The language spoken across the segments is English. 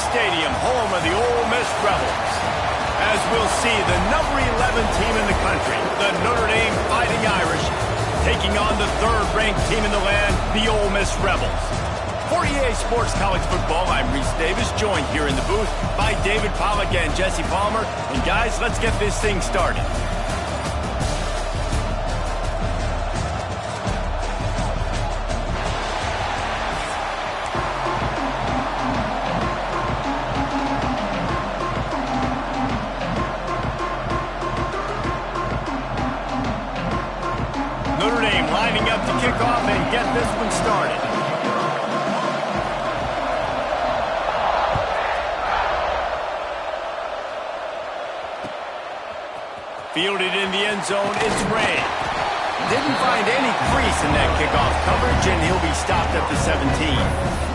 Stadium, home of the Ole Miss Rebels. As we'll see, the number 11 team in the country, the Notre Dame Fighting Irish, taking on the third-ranked team in the land, the Ole Miss Rebels. For EA Sports College Football, I'm Reese Davis, joined here in the booth by David Pollack and Jesse Palmer. And guys, let's get this thing started. Notre Dame lining up to kick off and get this one started. Fielded in the end zone, it's Ray. Didn't find any crease in that kickoff coverage, and he'll be stopped at the 17.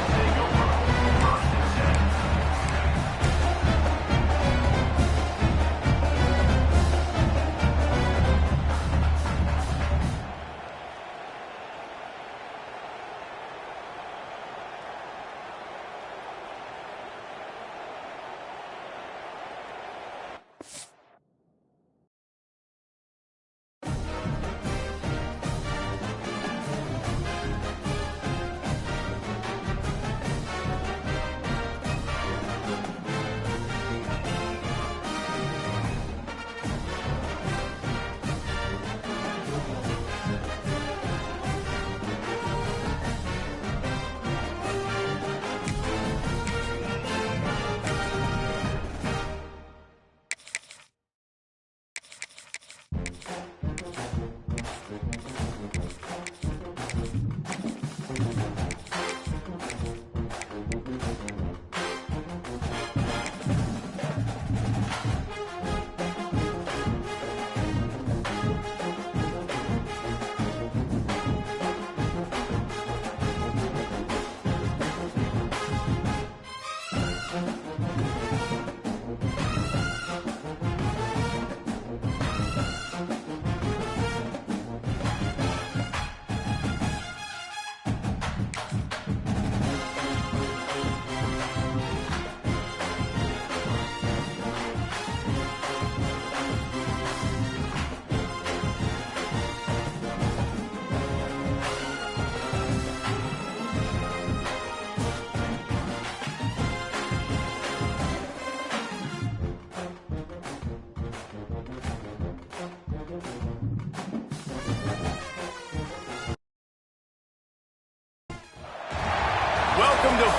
Welcome to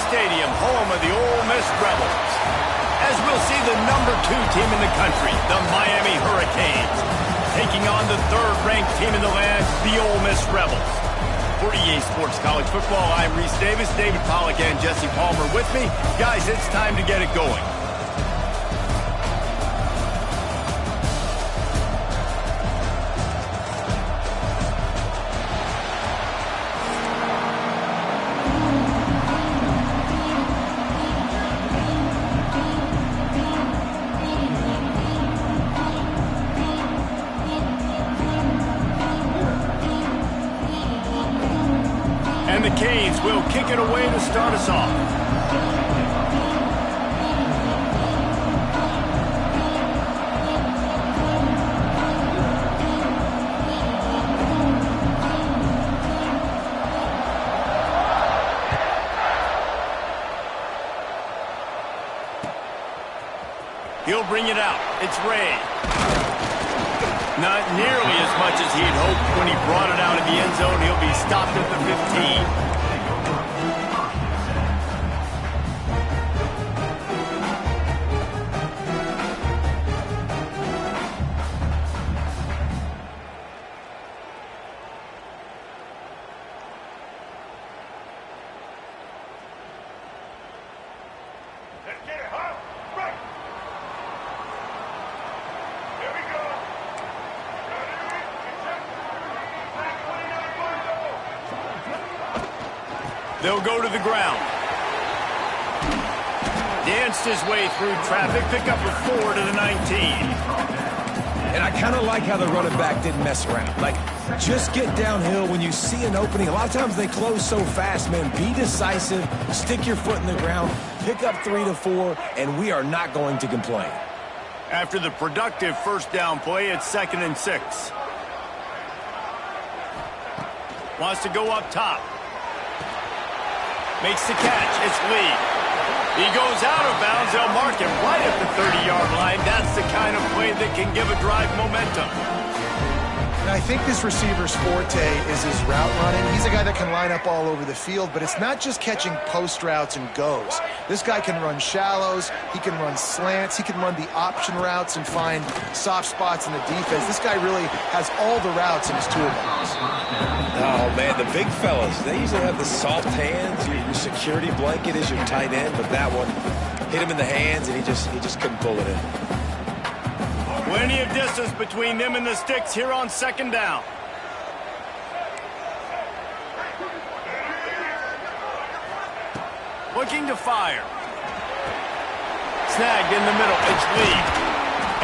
Stadium, home of the Ole Miss Rebels. As we'll see, the number 2 team in the country, the Miami Hurricanes, taking on the third-ranked team in the land, the Ole Miss Rebels. For EA Sports College Football, I'm Reese Davis, David Pollack and Jesse Palmer with me. Guys, it's time to get it going. And the Canes will kick it away to start us off. He'll bring it out. It's Ray. Not nearly as much as he'd hoped when he brought it out in the end zone. He'll be stopped at the 15. They'll go to the ground. Danced his way through traffic, pick up a 4 to the 19. And I kind of like how the running back didn't mess around. Like, just get downhill when you see an opening. A lot of times they close so fast, man. Be decisive, stick your foot in the ground, pick up 3 to 4, and we are not going to complain. After the productive first down play, it's 2nd and 6. Wants to go up top. Makes the catch. It's Lee. He goes out of bounds. They'll mark him right at the 30-yard line. That's the kind of play that can give a drive momentum. And I think this receiver's forte is his route running. He's a guy that can line up all over the field, but it's not just catching post routes and goes. This guy can run shallows, he can run slants, he can run the option routes and find soft spots in the defense. This guy really has all the routes in his toolbox. Oh, man, the big fellas, they usually have the soft hands. Your security blanket is your tight end, but that one hit him in the hands, and he just couldn't pull it in. Plenty of distance between them and the sticks here on 2nd down. Looking to fire. Snagged in the middle. It's Lee.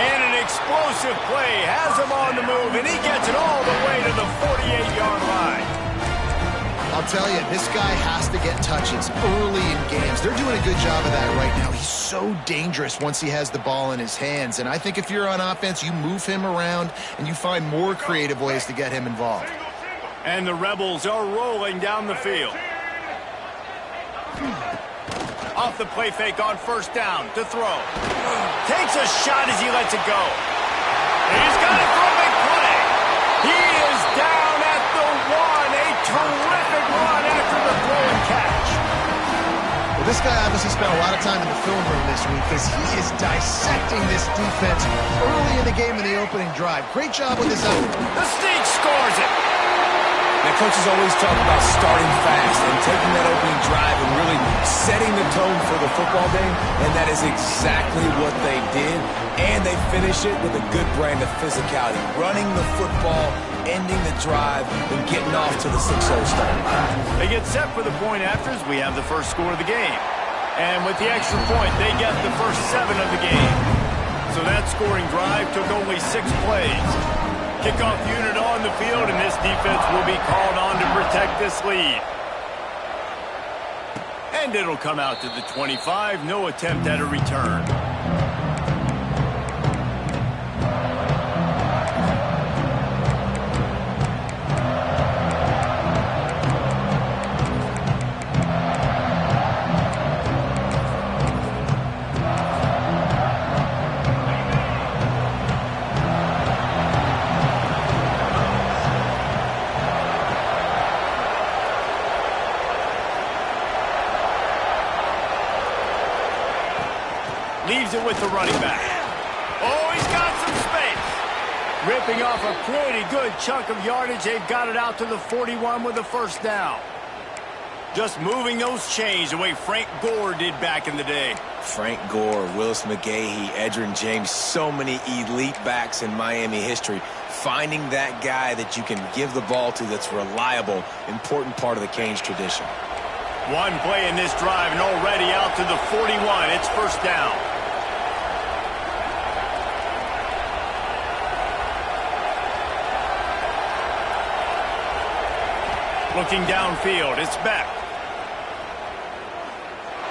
And an explosive play has him on the move, and he gets it all the way to the 48-yard line. I'll tell you, this guy has to get touches early in games. They're doing a good job of that right now. He's so dangerous once he has the ball in his hands. And I think if you're on offense, you move him around and you find more creative ways to get him involved. And the Rebels are rolling down the field. Off the play fake on 1st down to throw. Takes a shot as he lets it go. He's got it for a big play. He is down at the 1. A terrific run after the throw and catch. Well, this guy obviously spent a lot of time in the film room this week because he is dissecting this defense early in the game in the opening drive. Great job with his effort. The Sneak scores it. Now, coaches always talk about starting fast and taking that opening drive and really setting the tone for the football game, and that is exactly what they did, and they finish it with a good brand of physicality, running the football, ending the drive, and getting off to the 6-0 start. They get set for the point afters. We have the first score of the game. And with the extra point, they get the first 7 of the game. So that scoring drive took only 6 plays. Kickoff unit on the field, and this defense will be called on to protect this lead. And it'll come out to the 25. No attempt at a return. Leaves it with the running back. Oh, he's got some space. Ripping off a pretty good chunk of yardage. They've got it out to the 41 with the first down. Just moving those chains the way Frank Gore did back in the day. Frank Gore, Willis McGahee, Edgerrin James, so many elite backs in Miami history. Finding that guy that you can give the ball to that's reliable, important part of the Canes tradition. One play in this drive and already out to the 41. It's first down. Looking downfield, it's Beck.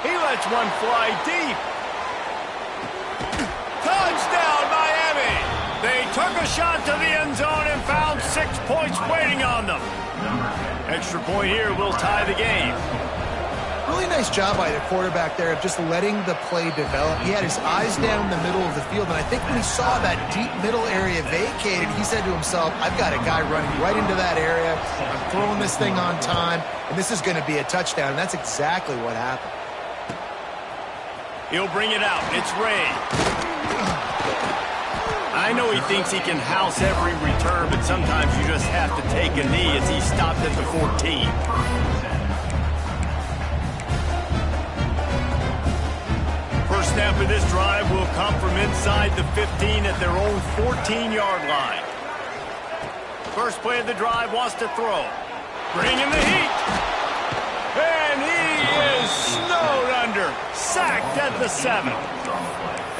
He lets one fly deep. Touchdown, Miami! They took a shot to the end zone and found 6 points waiting on them. Extra point here will tie the game. Really nice job by the quarterback there of just letting the play develop. He had his eyes down the middle of the field, and I think when he saw that deep middle area vacated, he said to himself, I've got a guy running right into that area. I'm throwing this thing on time, and this is going to be a touchdown, and that's exactly what happened. He'll bring it out. It's Ray. I know he thinks he can house every return, but sometimes you just have to take a knee as he stopped at the 14. First snap of this drive will come from inside the 15 at their own 14-yard line. First play of the drive wants to throw. Bringing the heat. And he is snowed under. Sacked at the 7.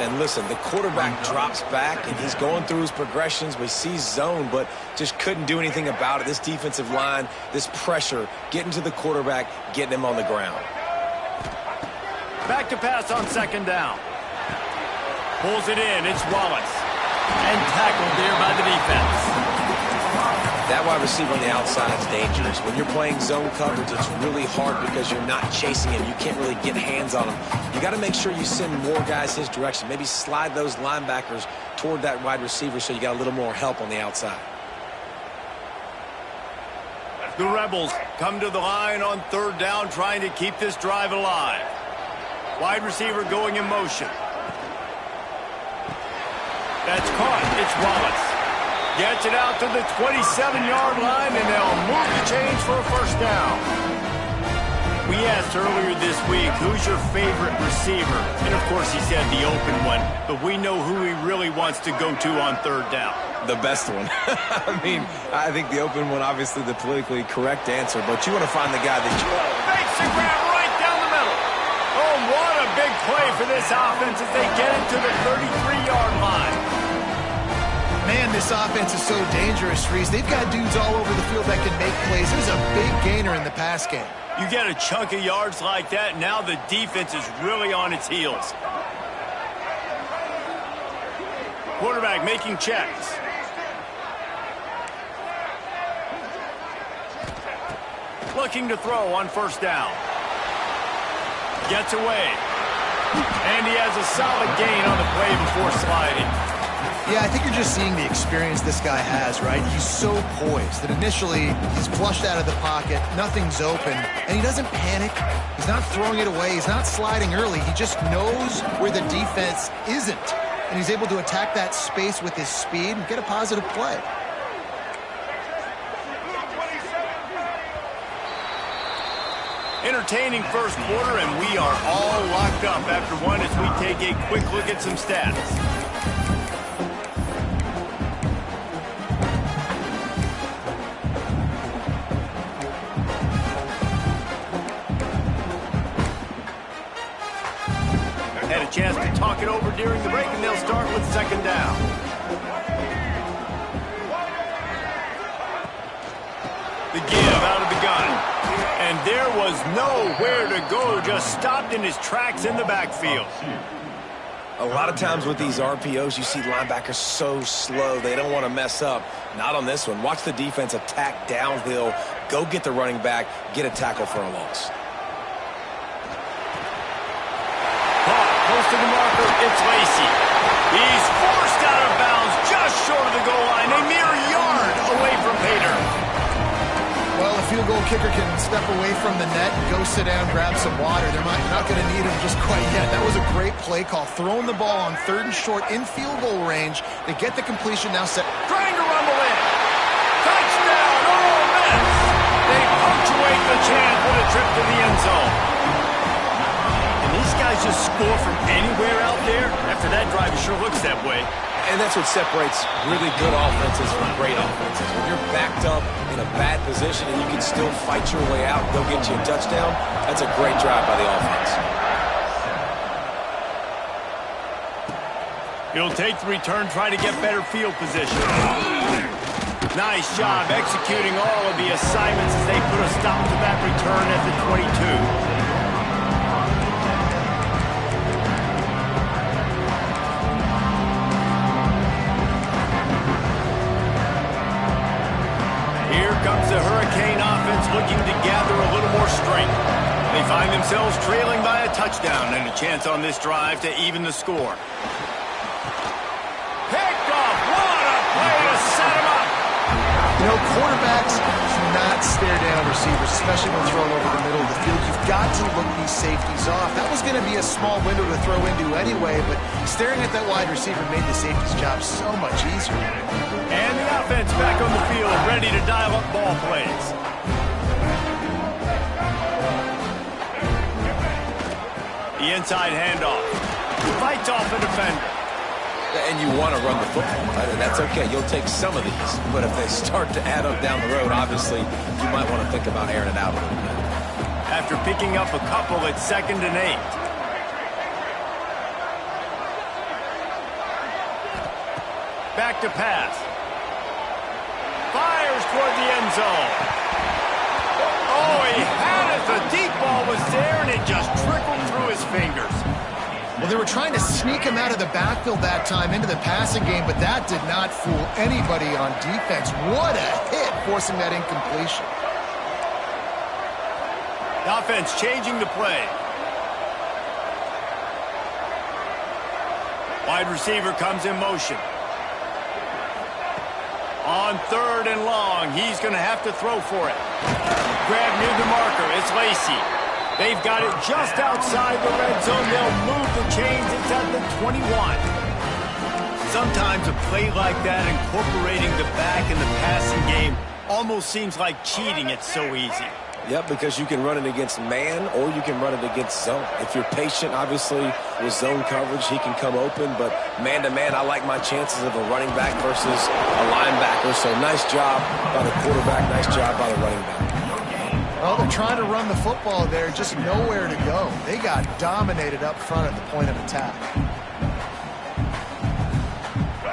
And listen, the quarterback drops back, and he's going through his progressions. We see zone, but just couldn't do anything about it. This defensive line, this pressure, getting to the quarterback, getting him on the ground. Back to pass on second down. Pulls it in. It's Wallace. And tackled there by the defense. That wide receiver on the outside is dangerous. When you're playing zone coverage, it's really hard because you're not chasing him. You can't really get hands on him. You got to make sure you send more guys his direction. Maybe slide those linebackers toward that wide receiver so you got a little more help on the outside. The Rebels come to the line on third down, trying to keep this drive alive. Wide receiver going in motion. That's caught. It's Wallace. Gets it out to the 27-yard line, and they'll move the chains for a first down. We asked earlier this week, who's your favorite receiver? And, of course, he said the open one. But we know who he really wants to go to on third down. The best one. I mean, I think the open one, obviously the politically correct answer, but you want to find the guy that you... Makes the grab right down the middle. Oh, what a big play for this offense as they get it to the 33-yard line. Man, this offense is so dangerous, Reese. They've got dudes all over the field that can make plays. There's a big gainer in the pass game. You get a chunk of yards like that, now the defense is really on its heels. Quarterback making checks. Looking to throw on first down. Gets away. And he has a solid gain on the play before sliding. Yeah, I think you're just seeing the experience this guy has, right? He's so poised that initially he's flushed out of the pocket, nothing's open, and he doesn't panic. He's not throwing it away. He's not sliding early. He just knows where the defense isn't, and he's able to attack that space with his speed and get a positive play. Entertaining first quarter, and we are all locked up after one as we take a quick look at some stats. Had a chance to talk it over during the break, and they'll start with second down. The give out of the gun. And there was nowhere to go, just stopped in his tracks in the backfield. A lot of times with these RPOs, you see linebackers so slow, they don't want to mess up. Not on this one. Watch the defense attack downhill, go get the running back, get a tackle for a loss. Close to the marker, it's Lacey. He's forced out of bounds just short of the goal line, a mere yard away from Pater. Well, a field goal kicker can step away from the net and go sit down, grab some water. They're not going to need him just quite yet. That was a great play call. Throwing the ball on third and short in field goal range. They get the completion now set. Trying to rumble in. Touchdown, Ole Miss. They punctuate the chance with a trip to the end zone. And these guys just score from anywhere out there. After that drive, it sure looks that way. And that's what separates really good offenses from great offenses. When you're backed up in a bad position and you can still fight your way out and go get you a touchdown, that's a great drive by the offense. He'll take the return, try to get better field position. Nice job executing all of the assignments as they put a stop to that return at the 22. Comes the Hurricane offense looking to gather a little more strength. They find themselves trailing by a touchdown and a chance on this drive to even the score. Picked off. What a play to set him up. You know, quarterbacks do not stare down receivers, especially when thrown over the middle of the field. You've got to look these safeties off. That was going to be a small window to throw into anyway, but staring at that wide receiver made the safety's job so much easier. And the offense back on the field, ready to dial up ball plays. The inside handoff. Fights off the defender. And you want to run the football, right? And that's okay. You'll take some of these. But if they start to add up down the road, obviously, you might want to think about airing it out a little bit. After picking up a couple, it's 2nd and 8. Back to pass. Fires toward the end zone. Oh, he had it. The deep ball was there, and it just trickled through his fingers. Well, they were trying to sneak him out of the backfield that time into the passing game, but that did not fool anybody on defense. What a hit, forcing that incompletion. The offense changing the play. Wide receiver comes in motion. On 3rd and long, he's going to have to throw for it. Grab near the marker. It's Lacy. They've got it just outside the red zone. They'll move the chains. It's at the 21. Sometimes a play like that, incorporating the back in the passing game, almost seems like cheating. It's so easy. Yep, because you can run it against man or you can run it against zone. If you're patient, obviously, with zone coverage, he can come open. But man-to-man, I like my chances of a running back versus a linebacker. So nice job by the quarterback, nice job by the running back. Well, they're trying to run the football there, just nowhere to go. They got dominated up front at the point of attack.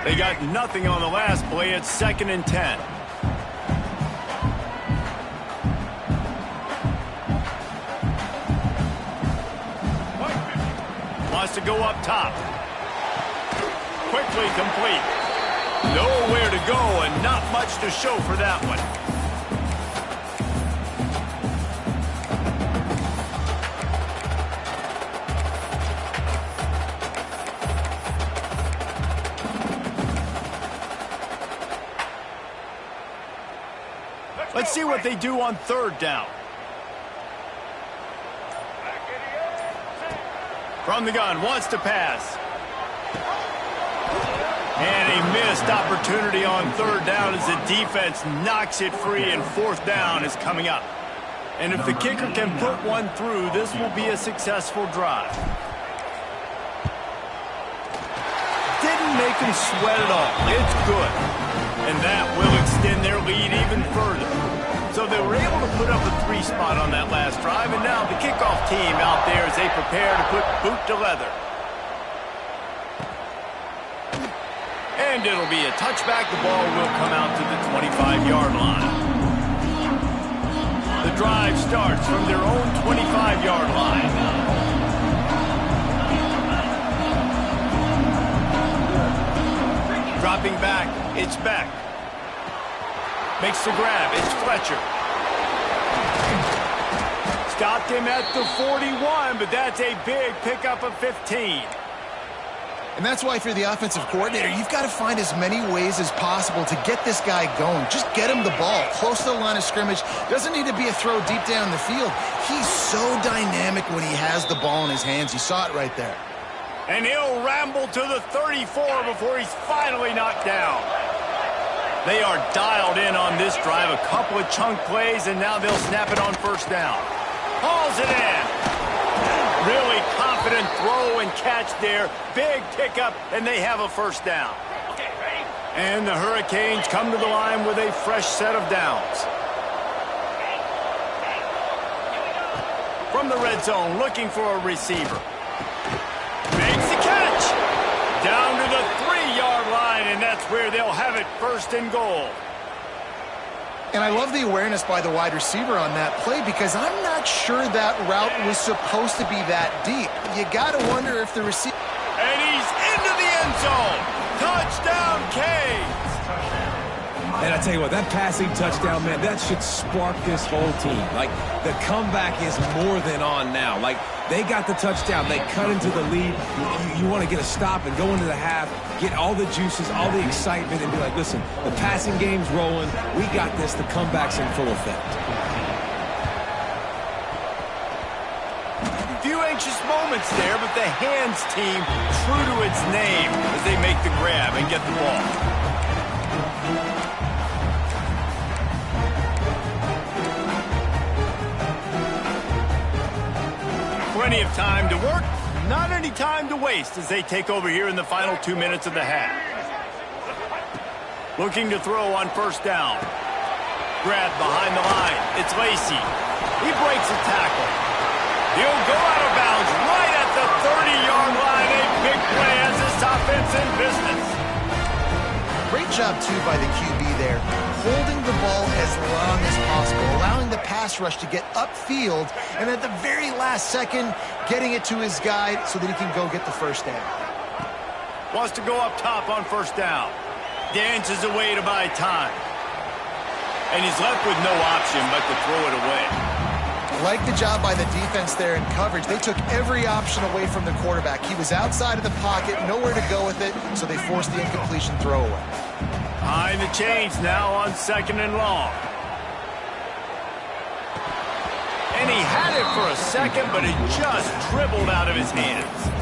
They got nothing on the last play. It's 2nd and 10. Wants to go up top. Quickly complete. Nowhere to go and not much to show for that one. Let's see what they do on 3rd down. From the gun, wants to pass. And a missed opportunity on 3rd down as the defense knocks it free, and 4th down is coming up. And if the kicker can put one through, this will be a successful drive. Didn't make him sweat at all. It's good. And that will extend their lead even further. So they were able to put up a 3 spot on that last drive, and now the kickoff team out there as they prepare to put boot to leather. And it'll be a touchback. The ball will come out to the 25-yard line. The drive starts from their own 25-yard line. Dropping back, it's Beck. Makes the grab, it's Fletcher. Stopped him at the 41, but that's a big pickup of 15. And that's why if you're the offensive coordinator, you've got to find as many ways as possible to get this guy going. Just get him the ball close to the line of scrimmage. Doesn't need to be a throw deep down the field. He's so dynamic when he has the ball in his hands. You saw it right there. And he'll ramble to the 34 before he's finally knocked down. They are dialed in on this drive. A couple of chunk plays, and now they'll snap it on 1st down. Hauls it in. Really confident throw and catch there. Big pickup, and they have a 1st down. And the Hurricanes come to the line with a fresh set of downs. From the red zone, looking for a receiver. Makes the catch. Down to the 3-yard line, and that's where they'll have it 1st and goal. And I love the awareness by the wide receiver on that play because I'm not sure that route was supposed to be that deep. You got to wonder if the receiver... And he's into the end zone. Touchdown, Canes. And I tell you what, that passing touchdown, man, that should spark this whole team. Like, the comeback is more than on now. Like, they got the touchdown. They cut into the lead. You want to get a stop and go into the half, get all the juices, all the excitement, and be like, listen, the passing game's rolling. We got this. The comeback's in full effect. Few anxious moments there, but the hands team true to its name as they make the grab and get the ball. Plenty of time to work, not any time to waste as they take over here in the final 2 minutes of the half. Looking to throw on 1st down. Grab behind the line. It's Lacy. He breaks a tackle. He'll go out of bounds right at the 30-yard line. A big play as this offense in business. Great job, too, by the QB there, holding the ball as long as possible, allowing the pass rush to get upfield, and at the very last second, getting it to his guy so that he can go get the first down. Wants to go up top on first down. Dances away to buy time. And he's left with no option but to throw it away. Like the job by the defense there in coverage. They took every option away from the quarterback. He was outside of the pocket, nowhere to go with it, so they forced the incompletion throwaway. Behind the chains now on 2nd and long. And he had it for a second, but it just dribbled out of his hands.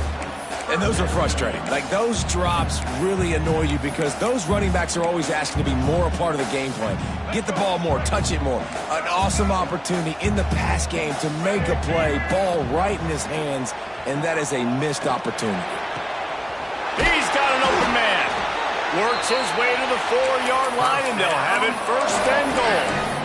And those are frustrating. Like, those drops really annoy you because those running backs are always asking to be more a part of the game plan. Get the ball more, touch it more. An awesome opportunity in the pass game to make a play, ball right in his hands, and that is a missed opportunity. He's got an open man. Works his way to the 4-yard line, and they'll have it 1st and goal.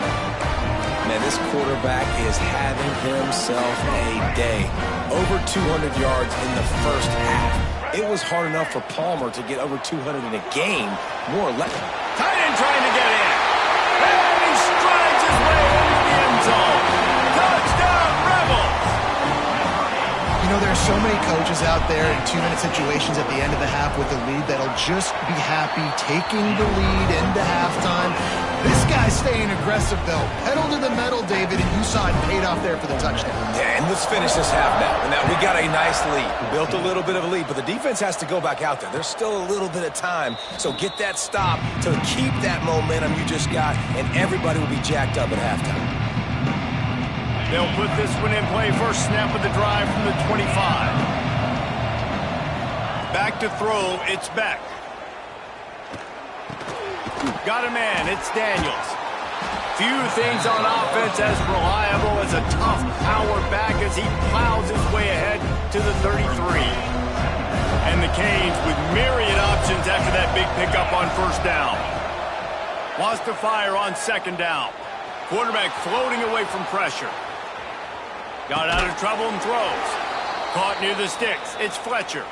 Man, this quarterback is having himself a day. Over 200 yards in the first half. It was hard enough for Palmer to get over 200 in a game, more or less. Tight end trying to get in. And he strides his way into the end zone. Touchdown, Rebels! You know, there are so many coaches out there in 2-minute situations at the end of the half with the lead that'll just be happy taking the lead into halftime. This guy's staying aggressive, though. Pedal to the metal, David, and you saw it paid off there for the touchdown. Yeah, and let's finish this half now. Now, we got a nice lead. We built a little bit of a lead, but the defense has to go back out there. There's still a little bit of time, so get that stop to keep that momentum you just got, and everybody will be jacked up at halftime. They'll put this one in play. First snap of the drive from the 25. Back to throw. It's Beck. Got a man. It's Daniels. Few things on offense as reliable as a tough power back as he plows his way ahead to the 33. And the Canes with myriad options after that big pickup on first down. Wants to fire on 2nd down. Quarterback floating away from pressure. Got out of trouble and throws. Caught near the sticks. It's Fletcher.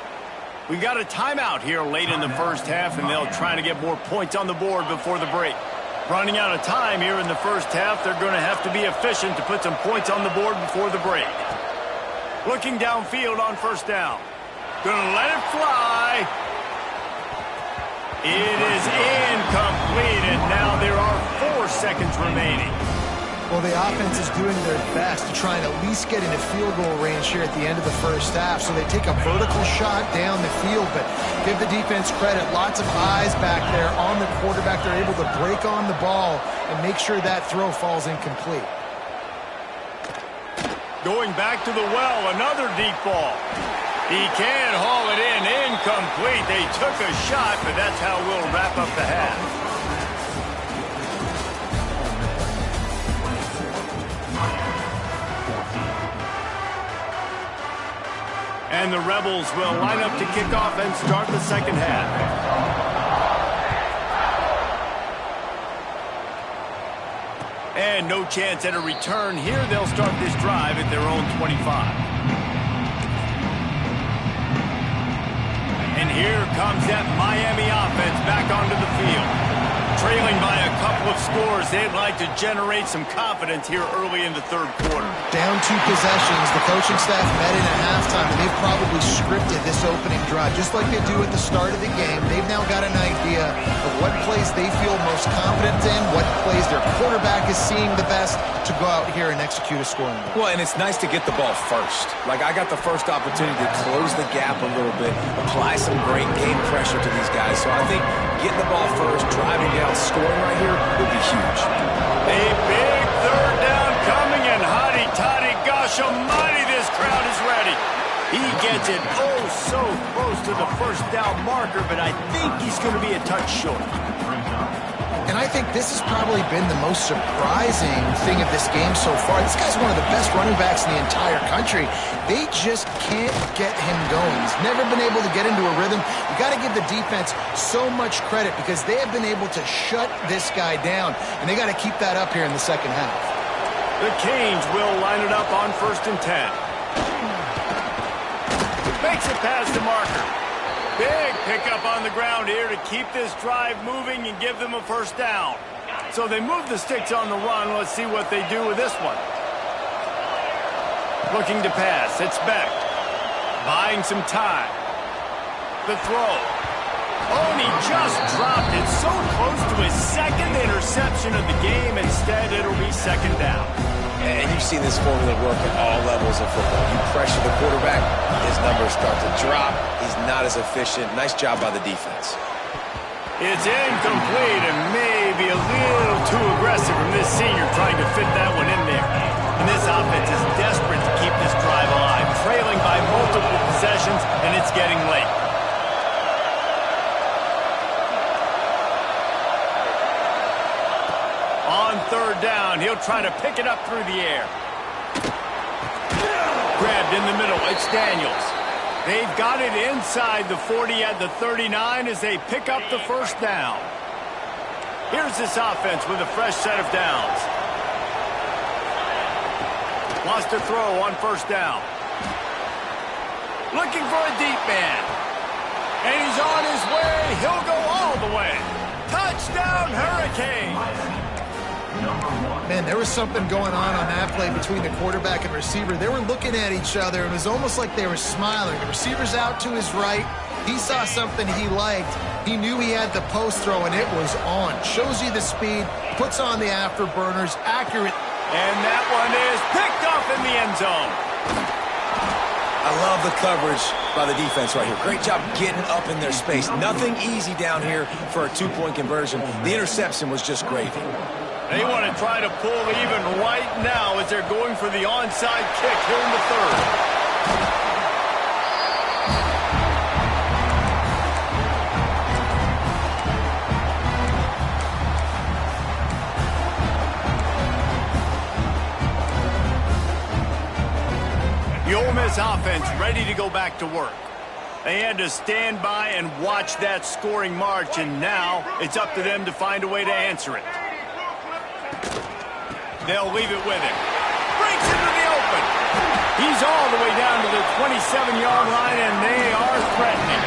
We got a timeout here late in the first half, and they'll try to get more points on the board before the break. Running out of time here in the first half, they're going to have to be efficient to put some points on the board before the break. Looking downfield on first down. Going to let it fly. It is incomplete, and now there are 4 seconds remaining. Well, the offense is doing their best to try and at least get into field goal range here at the end of the first half. So they take a vertical shot down the field, but give the defense credit. Lots of eyes back there on the quarterback. They're able to break on the ball and make sure that throw falls incomplete. Going back to the well, another deep ball. He can't haul it in. Incomplete. They took a shot, but that's how we'll wrap up the half. And the Rebels will line up to kick off and start the second half. And no chance at a return here. They'll start this drive at their own 25. And here comes that Miami offense back onto the field. Trailing by a couple of scores, they'd like to generate some confidence here early in the third quarter. Down 2 possessions, the coaching staff met in at halftime, and they've probably scripted this opening drive. Just like they do at the start of the game, they've now got an idea of what plays they feel most confident in, what plays their quarterback is seeing the best to go out here and execute a scoring goal. Well, and it's nice to get the ball first. Like, I got the first opportunity to close the gap a little bit, apply some great game pressure to these guys. So I think getting the ball first, driving down, scoring right here would be huge. A big third down coming, and hotty-toddy, gosh almighty, this crowd is ready. He gets it oh so close to the first down marker, but I think he's going to be a touch short. And I think this has probably been the most surprising thing of this game so far. This guy's one of the best running backs in the entire country. They just can't get him going. He's never been able to get into a rhythm. You got to give the defense so much credit because they have been able to shut this guy down, and they got to keep that up here in the second half. The Canes will line it up on 1st and 10. Makes it past the marker. Big pickup on the ground here to keep this drive moving and give them a first down. So they move the sticks on the run. Let's see what they do with this one. Looking to pass. It's Beck. Buying some time. The throw. Oh, and he just dropped it so close to his second interception of the game. Instead, it'll be second down. And you've seen this formula work at all levels of football. You pressure the quarterback, his numbers start to drop. He's not as efficient. Nice job by the defense. It's incomplete and maybe a little too aggressive from this senior trying to fit that one in there. And this offense is desperate to keep this drive alive, trailing by multiple possessions, and it's getting late. On third down, he'll try to pick it up through the air. Grabbed in the middle, it's Daniels. They've got it inside the 40 at the 39 as they pick up the first down. Here's this offense with a fresh set of downs. Lost a throw on first down. Looking for a deep man. And he's on his way. He'll go all the way. Touchdown, Hurricanes! Man, there was something going on that play between the quarterback and receiver. They were looking at each other. It was almost like they were smiling. The receiver's out to his right. He saw something he liked. He knew he had the post throw, and it was on. Shows you the speed, puts on the afterburners, accurate. And that one is picked off in the end zone. I love the coverage by the defense right here. Great job getting up in their space. Nothing easy down here for a two-point conversion. The interception was just gravy. They want to try to pull even right now as they're going for the onside kick here in the third. The Ole Miss offense ready to go back to work. They had to stand by and watch that scoring march, and now it's up to them to find a way to answer it. They'll leave it with him. Breaks into the open. He's all the way down to the 27-yard line, and they are threatening.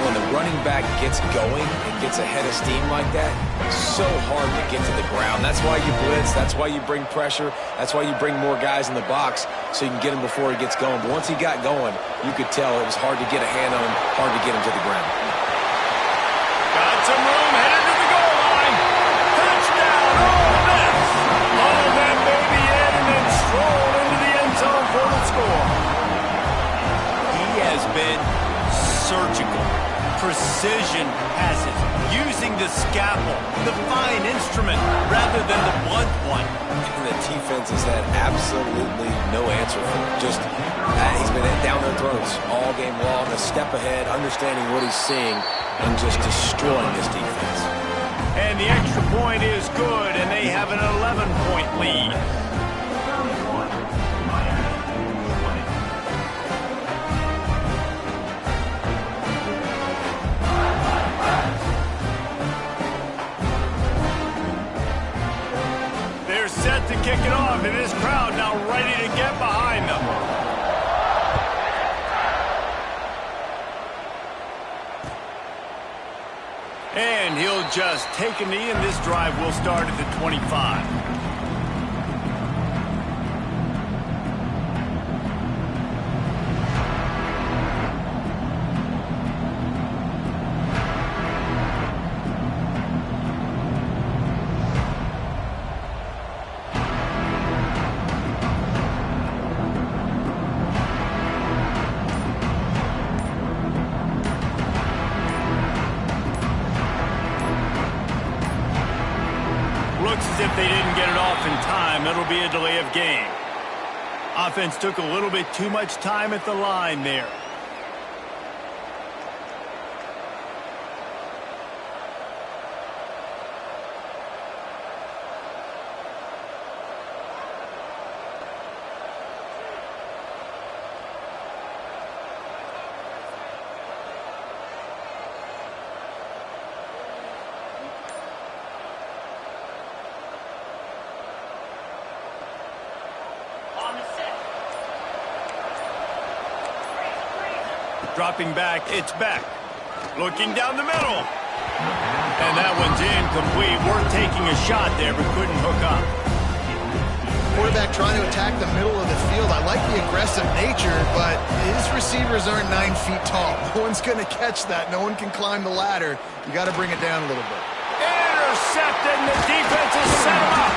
When the running back gets going and gets ahead of steam like that, so hard to get to the ground. That's why you blitz. That's why you bring pressure. That's why you bring more guys in the box so you can get him before he gets going. But once he got going, you could tell it was hard to get a hand on him, hard to get him to the ground. Got some room, headed to the goal line. Touchdown, Ole Miss. All that baby in and then stroll into the end zone for the score. He has been surgical. Precision passes, using the scalpel, the fine instrument, rather than the blunt one. And the defense has had absolutely no answer for him. Just, he's been down their throats all game long, a step ahead, understanding what he's seeing, and just destroying this defense. And the extra point is good, and they have an 11-point lead. They're set to kick it off, and this crowd now ready to get behind them. And he'll just take a knee, and this drive will start at the 25. Looks as if they didn't get it off in time. It'll be a delay of game. Offense took a little bit too much time at the line there. Dropping back, it's Beck. Looking down the middle. And that one's incomplete. Worth taking a shot there, but couldn't hook up. Quarterback trying to attack the middle of the field. I like the aggressive nature, but his receivers aren't 9 feet tall. No one's going to catch that. No one can climb the ladder. You got to bring it down a little bit. Intercepted, and the defense is set him up.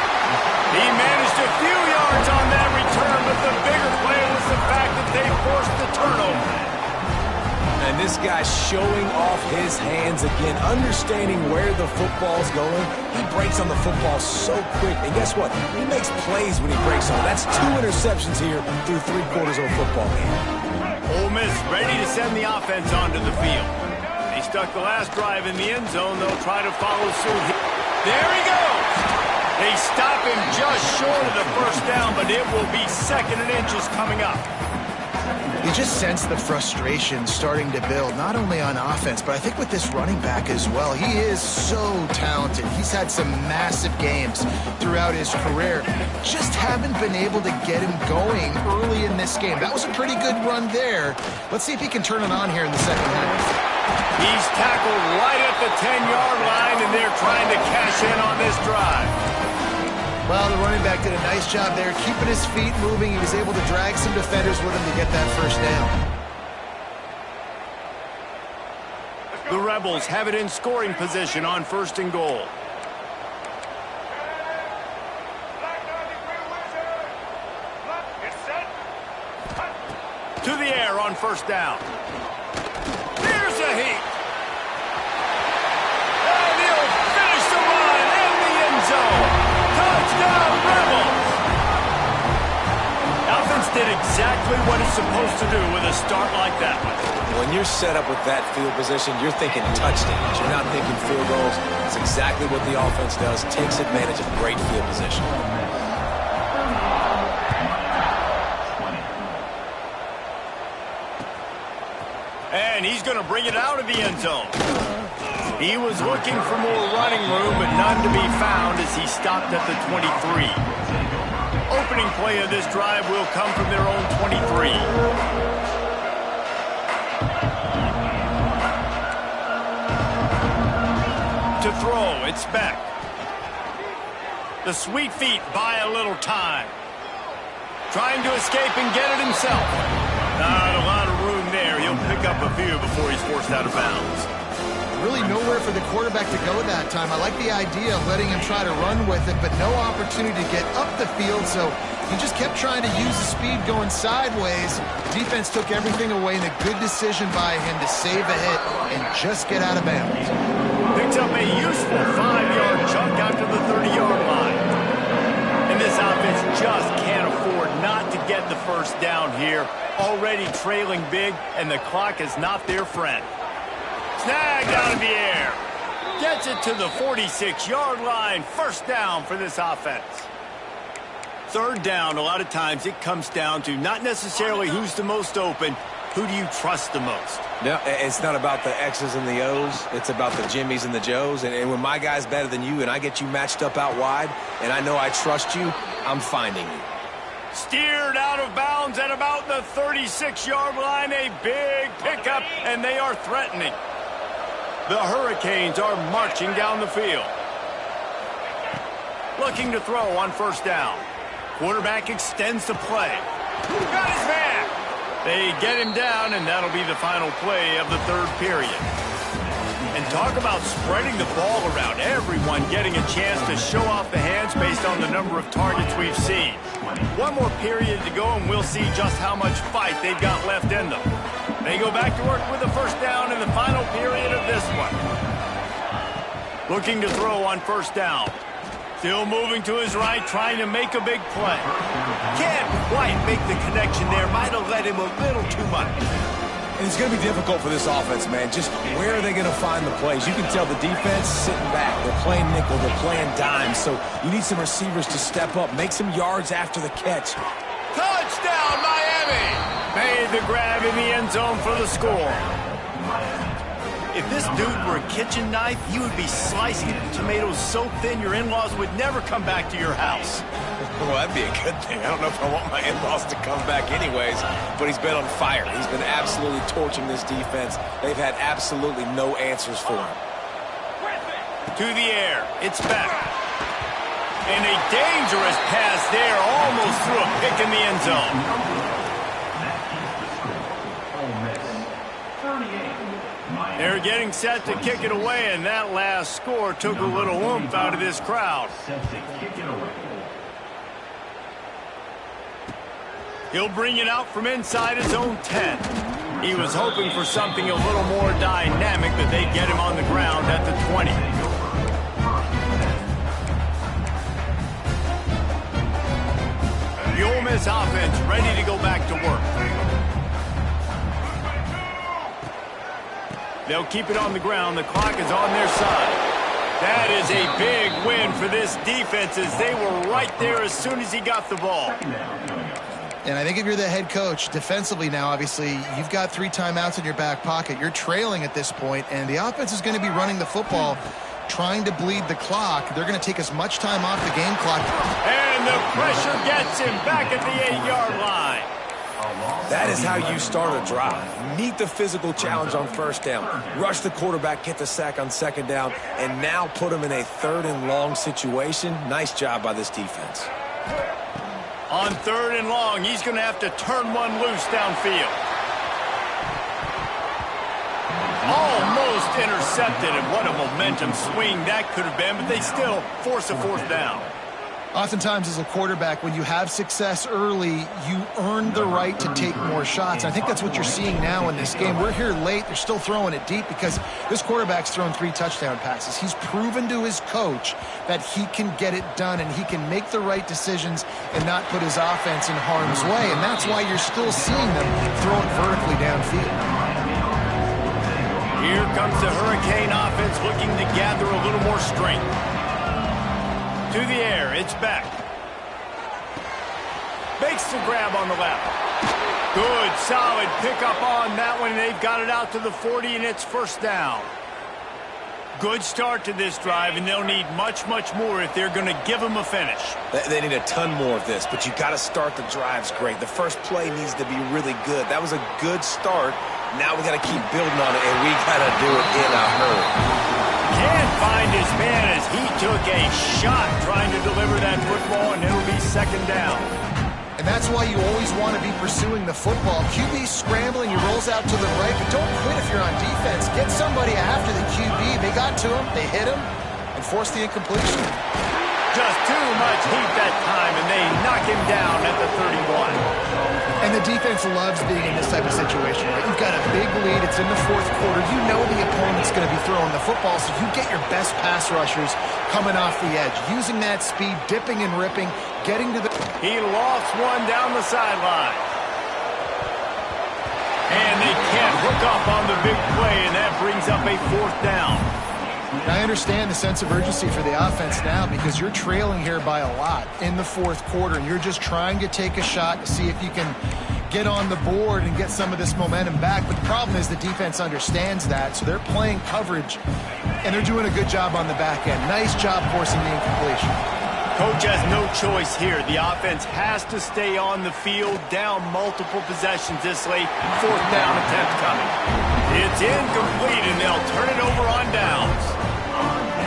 He managed a few yards on that return, but the bigger play was the fact that they forced the turnover. And this guy's showing off his hands again, understanding where the football's going. He breaks on the football so quick. And guess what? He makes plays when he breaks on. That's 2 interceptions here through 3 quarters of a football game. Ole Miss ready to send the offense onto the field. They stuck the last drive in the end zone. They'll try to follow suit. There he goes. They stop him just short of the first down, but it will be 2nd and inches coming up. You just sense the frustration starting to build, not only on offense, but I think with this running back as well. He is so talented. He's had some massive games throughout his career. Just haven't been able to get him going early in this game. That was a pretty good run there. Let's see if he can turn it on here in the second half. He's tackled right at the 10-yard line, and they're trying to cash in on this drive. Well, the running back did a nice job there, keeping his feet moving. He was able to drag some defenders with him to get that first down. The Rebels have it in scoring position on 1st and goal. To the air on 1st down. There's a heat. And he'll finish the run in the end zone. Touchdown, Rebels! Offense did exactly what it's supposed to do with a start like that one. When you're set up with that field position, you're thinking touchdowns. You're not thinking field goals. It's exactly what the offense does. Takes advantage of great field position. And he's going to bring it out of the end zone. He was looking for more running room, but none to be found as he stopped at the 23. Opening play of this drive will come from their own 23. To throw, it's Beck. The sweet feet buy a little time. Trying to escape and get it himself. Not a lot of room there. He'll pick up a few before he's forced out of bounds. Really nowhere for the quarterback to go that time. I like the idea of letting him try to run with it, but no opportunity to get up the field, so he just kept trying to use the speed going sideways. Defense took everything away, and a good decision by him to save a hit and just get out of bounds. Picks up a useful 5-yard chunk after the 30-yard line. And this offense just can't afford not to get the first down here. Already trailing big, and the clock is not their friend. Snagged out of the air. Gets it to the 46-yard line. First down for this offense. 3rd down, a lot of times it comes down to not necessarily who's the most open, who do you trust the most? No, it's not about the X's and the O's. It's about the Jimmies and the Joes. And when my guy's better than you and I get you matched up out wide and I know I trust you, I'm finding you. Steered out of bounds at about the 36-yard line. A big pickup, and they are threatening. The Hurricanes are marching down the field. Looking to throw on 1st down. Quarterback extends the play. Got his man. They get him down, and that'll be the final play of the 3rd period. And talk about spreading the ball around. Everyone getting a chance to show off the hands based on the number of targets we've seen. One more period to go, and we'll see just how much fight they've got left in them. They go back to work with the 1st down in the final period of this one. Looking to throw on 1st down. Still moving to his right, trying to make a big play. Can't quite make the connection there. Might have let him a little too much. And it's going to be difficult for this offense, man. Just where are they going to find the plays? You can tell the defense sitting back. They're playing nickel. They're playing dime. So you need some receivers to step up, make some yards after the catch. Touchdown, Miami! Made the grab in the end zone for the score. If this dude were a kitchen knife, he would be slicing tomatoes so thin your in-laws would never come back to your house. Well, that'd be a good thing. I don't know if I want my in-laws to come back anyways, but he's been on fire. He's been absolutely torching this defense. They've had absolutely no answers for him. To the air. It's back. And a dangerous pass there, almost threw a pick in the end zone. They're getting set to kick it away, and that last score took a little oomph out of this crowd. He'll bring it out from inside his own 10. He was hoping for something a little more dynamic, but they get him on the ground at the 20. The Ole Miss offense ready to go back to work. They'll keep it on the ground. The clock is on their side. That is a big win for this defense as they were right there as soon as he got the ball. And I think if you're the head coach, defensively now, obviously, you've got 3 timeouts in your back pocket. You're trailing at this point, and the offense is going to be running the football, trying to bleed the clock. They're going to take as much time off the game clock. And the pressure gets him back at the 8-yard line. That is how you start a drive. Meet the physical challenge on first down. Rush the quarterback, get the sack on second down, and now put him in a 3rd and long situation. Nice job by this defense. On 3rd and long, he's going to have to turn one loose downfield. Almost intercepted, and what a momentum swing that could have been, but they still force a 4th down. Oftentimes as a quarterback, when you have success early, you earn the right to take more shots. And I think that's what you're seeing now in this game. We're here late. They're still throwing it deep because this quarterback's thrown 3 touchdown passes. He's proven to his coach that he can get it done and he can make the right decisions and not put his offense in harm's way. And that's why you're still seeing them throw it vertically downfield. Here comes the Hurricane offense looking to gather a little more strength. To the air, it's back. Makes the grab on the left. Good, solid pickup on that one. They've got it out to the 40, and it's 1st down. Good start to this drive, and they'll need much, much more if they're going to give them a finish. They need a ton more of this, but you got to start the drives great. The first play needs to be really good. That was a good start. Now we got to keep building on it, and we got to do it in a hurry. Can't find his man as he took a shot trying to deliver that football, and it'll be 2nd down. And that's why you always want to be pursuing the football. QB's scrambling, he rolls out to the right, but don't quit if you're on defense. Get somebody after the QB. They got to him, they hit him, and forced the incompletion. Just too much heat that time, and they knock him down at the 31. And the defense loves being in this type of situation, right? You've got a big lead. It's in the 4th quarter. You know the opponent's going to be throwing the football, so you get your best pass rushers coming off the edge, using that speed, dipping and ripping, getting to the... He lost one down the sideline. And they can't hook up on the big play, and that brings up a 4th down. I understand the sense of urgency for the offense now because you're trailing here by a lot in the 4th quarter, and you're just trying to take a shot to see if you can get on the board and get some of this momentum back. But the problem is the defense understands that, so they're playing coverage, and they're doing a good job on the back end. Nice job forcing the incompletion. Coach has no choice here. The offense has to stay on the field, down multiple possessions this late. 4th down attempt coming. It's incomplete, and they'll turn it over on downs.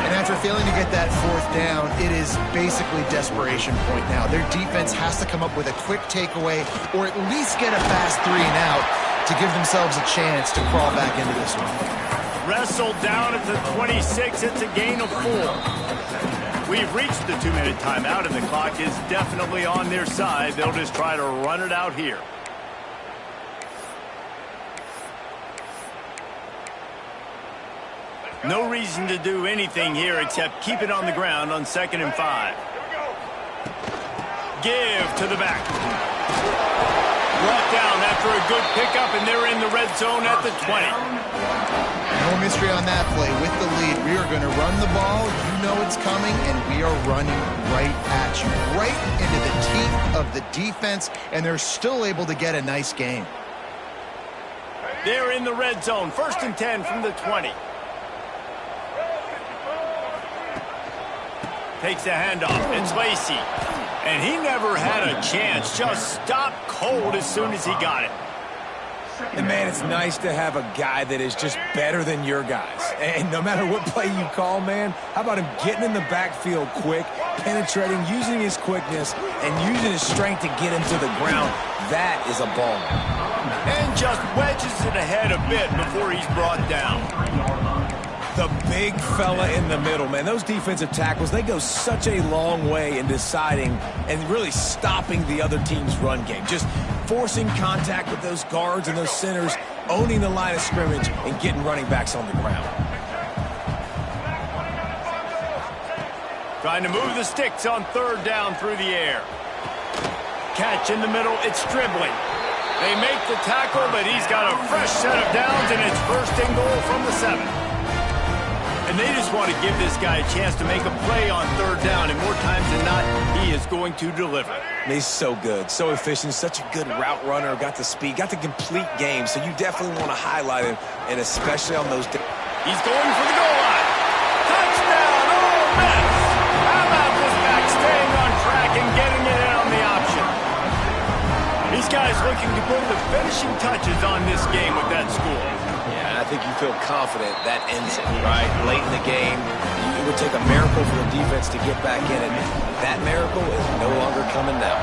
And after failing to get that 4th down, it is basically desperation point now. Their defense has to come up with a quick takeaway or at least get a fast 3 and out to give themselves a chance to crawl back into this one. Wrestled down at the 26. It's a gain of 4. We've reached the 2-minute timeout, and the clock is definitely on their side. They'll just try to run it out here. No reason to do anything here except keep it on the ground on 2nd and 5. Give to the back. Brought down after a good pickup, and they're in the red zone at the 20. No mystery on that play. With the lead, we are going to run the ball. You know it's coming, and we are running right at you, right into the teeth of the defense, and they're still able to get a nice game. They're in the red zone. 1st and 10 from the 20. Takes the handoff. It's Lacey. And he never had a chance. Just stopped cold as soon as he got it. And, man, it's nice to have a guy that is just better than your guys. And no matter what play you call, man, how about him getting in the backfield quick, penetrating, using his quickness, and using his strength to get him to the ground. That is a ball. And just wedges it ahead a bit before he's brought down. The big fella in the middle, man. Those defensive tackles, they go such a long way in deciding and really stopping the other team's run game. Just forcing contact with those guards and those centers, owning the line of scrimmage, and getting running backs on the ground. Trying to move the sticks on 3rd down through the air. Catch in the middle, it's dribbling. They make the tackle, but he's got a fresh set of downs, and it's 1st and goal from the 7. And they just want to give this guy a chance to make a play on 3rd down, and more times than not, he is going to deliver. He's so good, so efficient, such a good route runner, got the speed, got the complete game, so you definitely want to highlight him, and especially on those... He's going for the goal line. Touchdown, Ole Miss! How about this back staying on track and getting it in on the option? These guys looking to put the finishing touches on this game with that score. Yeah, I think you feel confident that ends it, right? Late in the game, it would take a miracle for the defense to get back in it. That miracle is no longer coming now.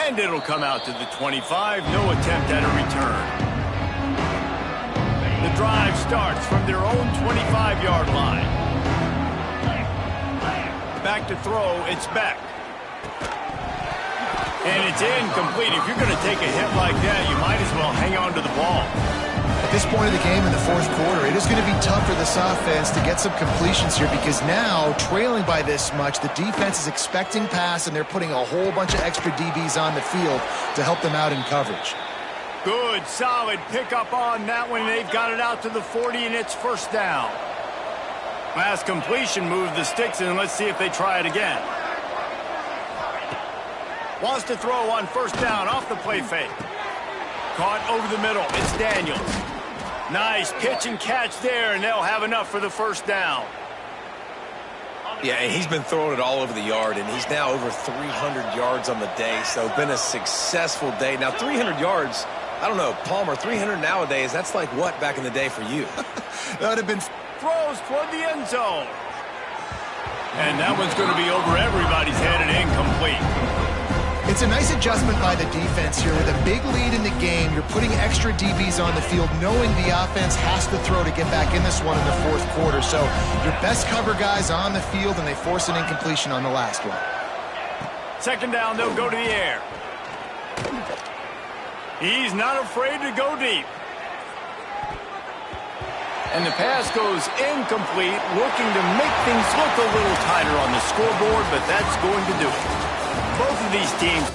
And it'll come out to the 25. No attempt at a return. The drive starts from their own 25-yard line. Back to throw, it's Beck. And it's incomplete. If you're going to take a hit like that, you might as well hang on to the ball. At this point of the game in the 4th quarter, it is going to be tough for this offense to get some completions here because now, trailing by this much, the defense is expecting pass, and they're putting a whole bunch of extra DBs on the field to help them out in coverage. Good, solid pickup on that one. They've got it out to the 40, and it's 1st down. Last completion moved the sticks, and let's see if they try it again. Wants to throw on 1st down off the play fake. Caught over the middle. It's Daniels. Nice pitch and catch there, and they'll have enough for the 1st down. Yeah, and he's been throwing it all over the yard, and he's now over 300 yards on the day, so been a successful day. Now, 300 yards, I don't know, Palmer, 300 nowadays, that's like what back in the day for you? That would have been... Throws toward the end zone. And that one's going to be over everybody's head and incomplete. It's a nice adjustment by the defense here. With a big lead in the game, you're putting extra DBs on the field, knowing the offense has to throw to get back in this one in the 4th quarter. So your best cover guys on the field, and they force an incompletion on the last one. 2nd down, they'll go to the air. He's not afraid to go deep. And the pass goes incomplete, looking to make things look a little tighter on the scoreboard, but that's going to do it. Both of these teams